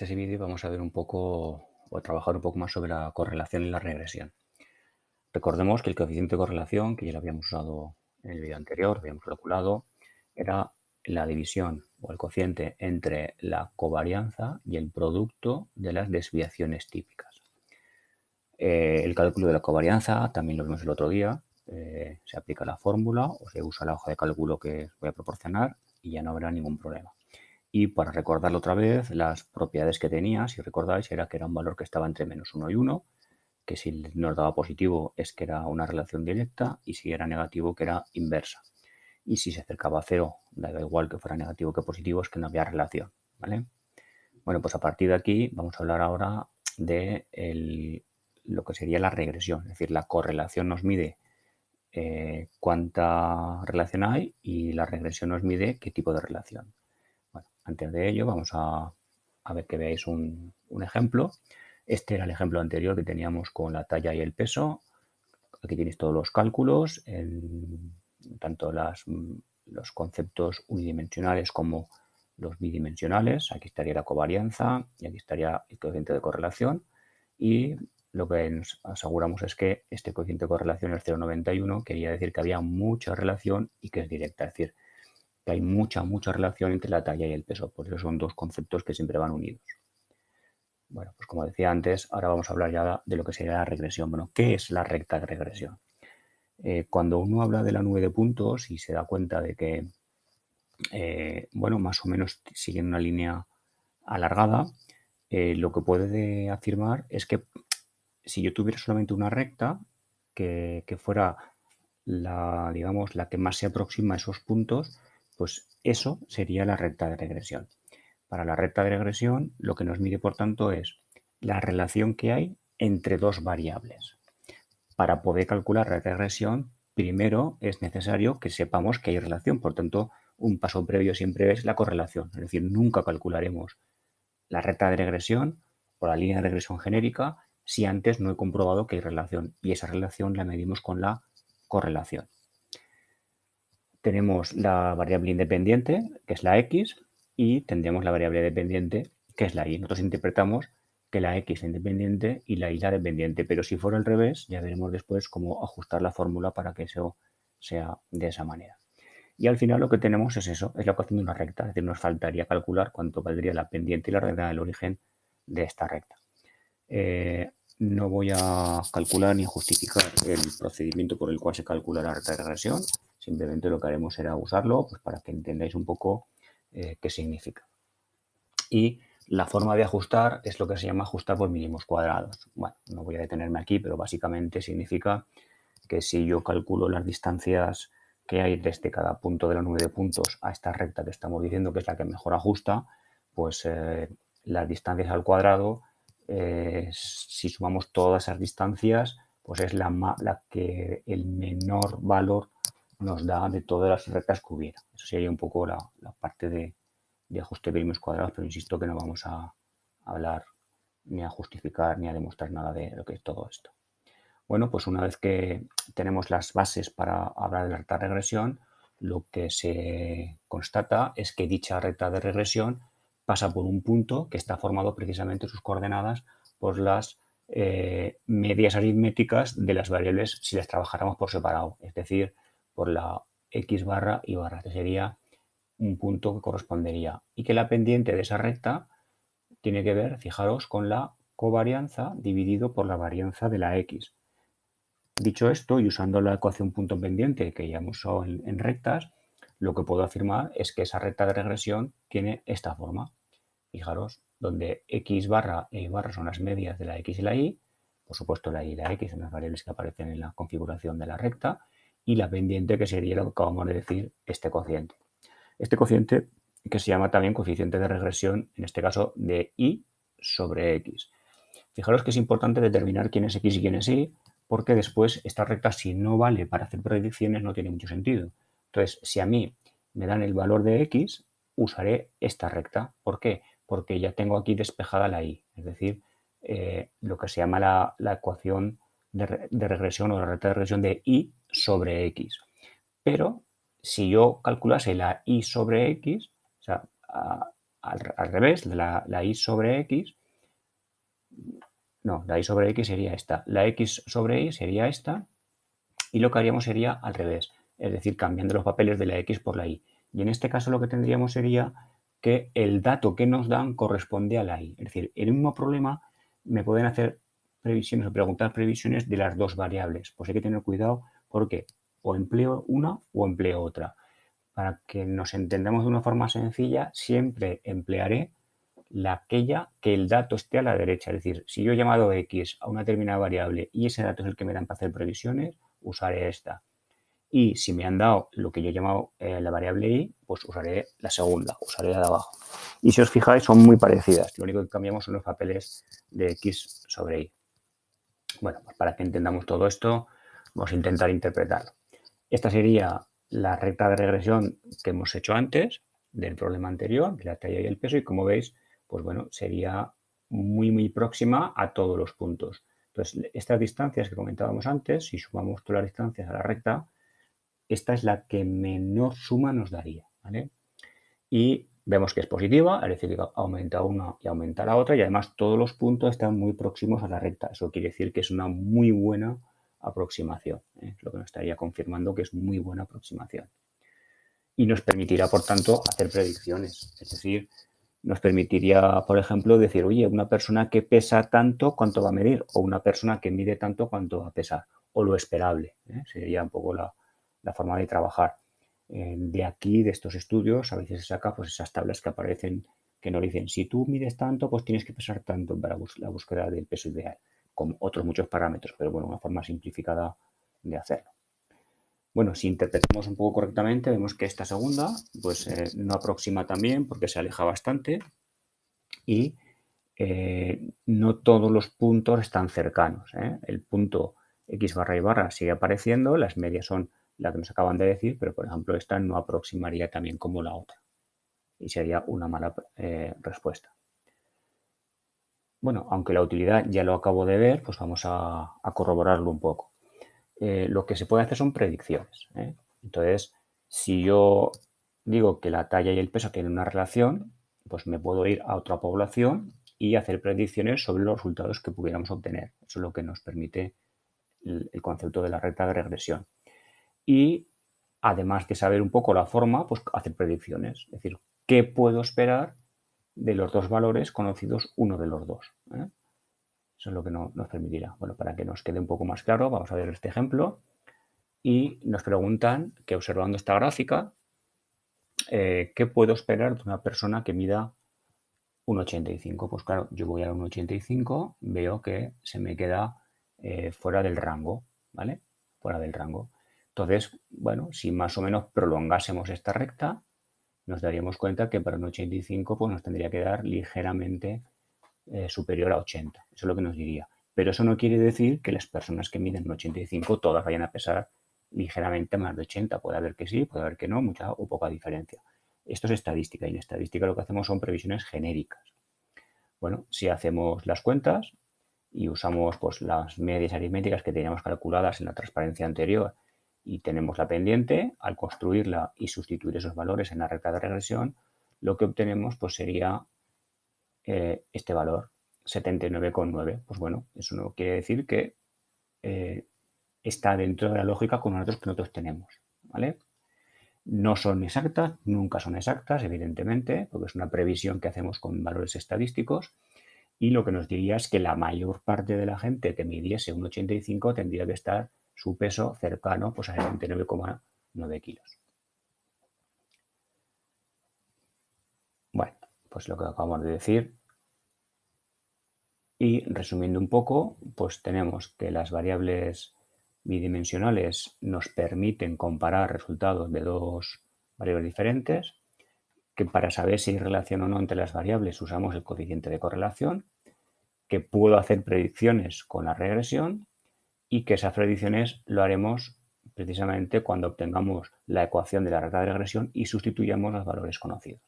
este vídeo vamos a ver un poco o trabajar un poco más sobre la correlación y la regresión. Recordemos que el coeficiente de correlación, que ya lo habíamos usado en el vídeo anterior, habíamos calculado, era la división o el cociente entre la covarianza y el producto de las desviaciones típicas. El cálculo de la covarianza también lo vimos el otro día. Se aplica la fórmula o se usa la hoja de cálculo que os voy a proporcionar y ya no habrá ningún problema. Y para recordarlo otra vez, las propiedades que tenía, si recordáis, era que era un valor que estaba entre -1 y 1, que si nos daba positivo es que era una relación directa y si era negativo que era inversa. Y si se acercaba a 0, daba igual que fuera negativo que positivo, es que no había relación, ¿vale? Bueno, pues a partir de aquí vamos a hablar ahora de lo que sería la regresión, es decir, la correlación nos mide cuánta relación hay y la regresión nos mide qué tipo de relación. Bueno, antes de ello vamos a ver que veáis un ejemplo. Este era el ejemplo anterior que teníamos con la talla y el peso. Aquí tenéis todos los cálculos, tanto los conceptos unidimensionales como los bidimensionales. Aquí estaría la covarianza y aquí estaría el coeficiente de correlación. Y lo que nos aseguramos es que este coeficiente de correlación es 0,91, quería decir que había mucha relación y que es directa, es decir, que hay mucha relación entre la talla y el peso. Por eso son dos conceptos que siempre van unidos. Bueno, pues como decía antes, ahora vamos a hablar ya de lo que sería la regresión. Bueno, ¿qué es la recta de regresión? Cuando uno habla de la nube de puntos y se da cuenta de que, bueno, más o menos sigue una línea alargada, lo que puede afirmar es que si yo tuviera solamente una recta que fuera la, digamos, la que más se aproxima a esos puntos, pues eso sería la recta de regresión. Para la recta de regresión, lo que nos mide, por tanto, es la relación que hay entre dos variables. Para poder calcular la regresión, primero es necesario que sepamos que hay relación. Por tanto, un paso previo siempre es la correlación. Es decir, nunca calcularemos la recta de regresión o la línea de regresión genérica si antes no he comprobado que hay relación. Y esa relación la medimos con la correlación. Tenemos la variable independiente, que es la x, y tendremos la variable dependiente, que es la y. Nosotros interpretamos que la x es independiente y la y la dependiente, pero si fuera al revés, ya veremos después cómo ajustar la fórmula para que eso sea de esa manera. Y al final lo que tenemos es eso, es la ecuación de una recta, es decir, nos faltaría calcular cuánto valdría la pendiente y la recta del origen de esta recta. No voy a calcular ni justificar el procedimiento por el cual se calcula la recta de regresión, simplemente lo que haremos será usarlo pues, para que entendáis un poco qué significa. Y la forma de ajustar es lo que se llama ajustar por mínimos cuadrados. Bueno, no voy a detenerme aquí, pero básicamente significa que si yo calculo las distancias que hay desde cada punto de la nube de puntos a esta recta que estamos diciendo que es la que mejor ajusta, pues las distancias al cuadrado, si sumamos todas esas distancias, pues es la que el menor valor nos da de todas las rectas que hubiera. Eso sería un poco la parte de ajuste de mínimos cuadrados, pero insisto que no vamos a hablar ni a justificar ni a demostrar nada de lo que es todo esto. Bueno, pues una vez que tenemos las bases para hablar de la recta de regresión, lo que se constata es que dicha recta de regresión pasa por un punto que está formado precisamente sus coordenadas por las medias aritméticas de las variables si las trabajáramos por separado, es decir, por la x barra y barra, que sería un punto que correspondería. Y que la pendiente de esa recta tiene que ver, fijaros, con la covarianza dividido por la varianza de la x. Dicho esto, y usando la ecuación punto pendiente que ya hemos usado en rectas, lo que puedo afirmar es que esa recta de regresión tiene esta forma. Fijaros, donde x barra e y barra son las medias de la x y la y, por supuesto la y y la x son las variables que aparecen en la configuración de la recta, y la pendiente que sería lo que acabamos de decir, este cociente. Este cociente que se llama también coeficiente de regresión, en este caso de y sobre x. Fijaros que es importante determinar quién es x y quién es y, porque después esta recta, si no vale para hacer predicciones, no tiene mucho sentido. Entonces, si a mí me dan el valor de x, usaré esta recta. ¿Por qué? Porque ya tengo aquí despejada la y, es decir, lo que se llama la ecuación de regresión o la recta de regresión de y sobre x. Pero si yo calculase la y sobre x, o sea, al revés, la y sobre x. No, la y sobre x sería esta. La x sobre y sería esta. Y lo que haríamos sería al revés, es decir, cambiando los papeles de la x por la y. Y en este caso lo que tendríamos sería que el dato que nos dan corresponde a la y. Es decir, en el mismo problema me pueden hacer previsiones o preguntar previsiones de las dos variables. Pues hay que tener cuidado porque o empleo una o empleo otra. Para que nos entendamos de una forma sencilla, siempre emplearé aquella que el dato esté a la derecha. Es decir, si yo he llamado x a una determinada variable y ese dato es el que me dan para hacer previsiones, usaré esta. Y si me han dado lo que yo he llamado la variable y, pues usaré la segunda, usaré la de abajo. Y si os fijáis, son muy parecidas. Lo único que cambiamos son los papeles de x sobre y. Bueno, pues para que entendamos todo esto, vamos a intentar interpretarlo. Esta sería la recta de regresión que hemos hecho antes del problema anterior, de la talla y el peso, y como veis, pues bueno, sería muy próxima a todos los puntos. Entonces, estas distancias que comentábamos antes, si sumamos todas las distancias a la recta, esta es la que menor suma nos daría, ¿vale? Y vemos que es positiva, es decir, que aumenta una y aumenta la otra, y además todos los puntos están muy próximos a la recta. Eso quiere decir que es una muy buena aproximación, ¿eh? Lo que nos estaría confirmando que es muy buena aproximación. Y nos permitirá, por tanto, hacer predicciones. Es decir, nos permitiría, por ejemplo, decir, oye, una persona que pesa tanto, ¿cuánto va a medir? O una persona que mide tanto, ¿cuánto va a pesar? O lo esperable, ¿eh? Sería un poco la forma de trabajar. De aquí, de estos estudios, a veces se saca pues esas tablas que aparecen, que nos dicen, si tú mides tanto, pues tienes que pesar tanto para la búsqueda del peso ideal, con otros muchos parámetros, pero bueno, una forma simplificada de hacerlo. Bueno, si interpretamos un poco correctamente, vemos que esta segunda pues no aproxima tan bien porque se aleja bastante y no todos los puntos están cercanos, ¿eh? El punto x barra y barra sigue apareciendo, las medias son la que nos acaban de decir, pero por ejemplo esta no aproximaría también como la otra y sería una mala respuesta. Bueno, aunque la utilidad ya lo acabo de ver, pues vamos a corroborarlo un poco. Lo que se puede hacer son predicciones, ¿eh? Entonces, si yo digo que la talla y el peso tienen una relación, pues me puedo ir a otra población y hacer predicciones sobre los resultados que pudiéramos obtener. Eso es lo que nos permite el concepto de la recta de regresión. Y además de saber un poco la forma, pues hacer predicciones. Es decir, ¿qué puedo esperar de los dos valores conocidos uno de los dos? ¿Eh? Eso es lo que nos permitirá. Bueno, para que nos quede un poco más claro, vamos a ver este ejemplo. Y nos preguntan que observando esta gráfica, ¿qué puedo esperar de una persona que mida 1,85? Pues claro, yo voy a 1,85, veo que se me queda fuera del rango, ¿vale? Fuera del rango. Entonces, bueno, si más o menos prolongásemos esta recta, nos daríamos cuenta que para 1,85 pues nos tendría que dar ligeramente superior a 80. Eso es lo que nos diría. Pero eso no quiere decir que las personas que miden 1,85 todas vayan a pesar ligeramente más de 80. Puede haber que sí, puede haber que no, mucha o poca diferencia. Esto es estadística y en estadística lo que hacemos son previsiones genéricas. Bueno, si hacemos las cuentas y usamos pues, las medias aritméticas que teníamos calculadas en la transparencia anterior y tenemos la pendiente, al construirla y sustituir esos valores en la recta de regresión, lo que obtenemos pues, sería este valor, 79,9. Pues bueno, eso no quiere decir que está dentro de la lógica con los datos que nosotros tenemos, ¿vale? No son exactas, nunca son exactas, evidentemente, porque es una previsión que hacemos con valores estadísticos y lo que nos diría es que la mayor parte de la gente que midiese un 85 tendría que estar su peso cercano pues, a 79,9 kilos. Bueno, pues lo que acabamos de decir. Y resumiendo un poco, pues tenemos que las variables bidimensionales nos permiten comparar resultados de dos variables diferentes, que para saber si hay relación o no entre las variables usamos el coeficiente de correlación, que puedo hacer predicciones con la regresión y que esas predicciones lo haremos precisamente cuando obtengamos la ecuación de la recta de regresión y sustituyamos los valores conocidos.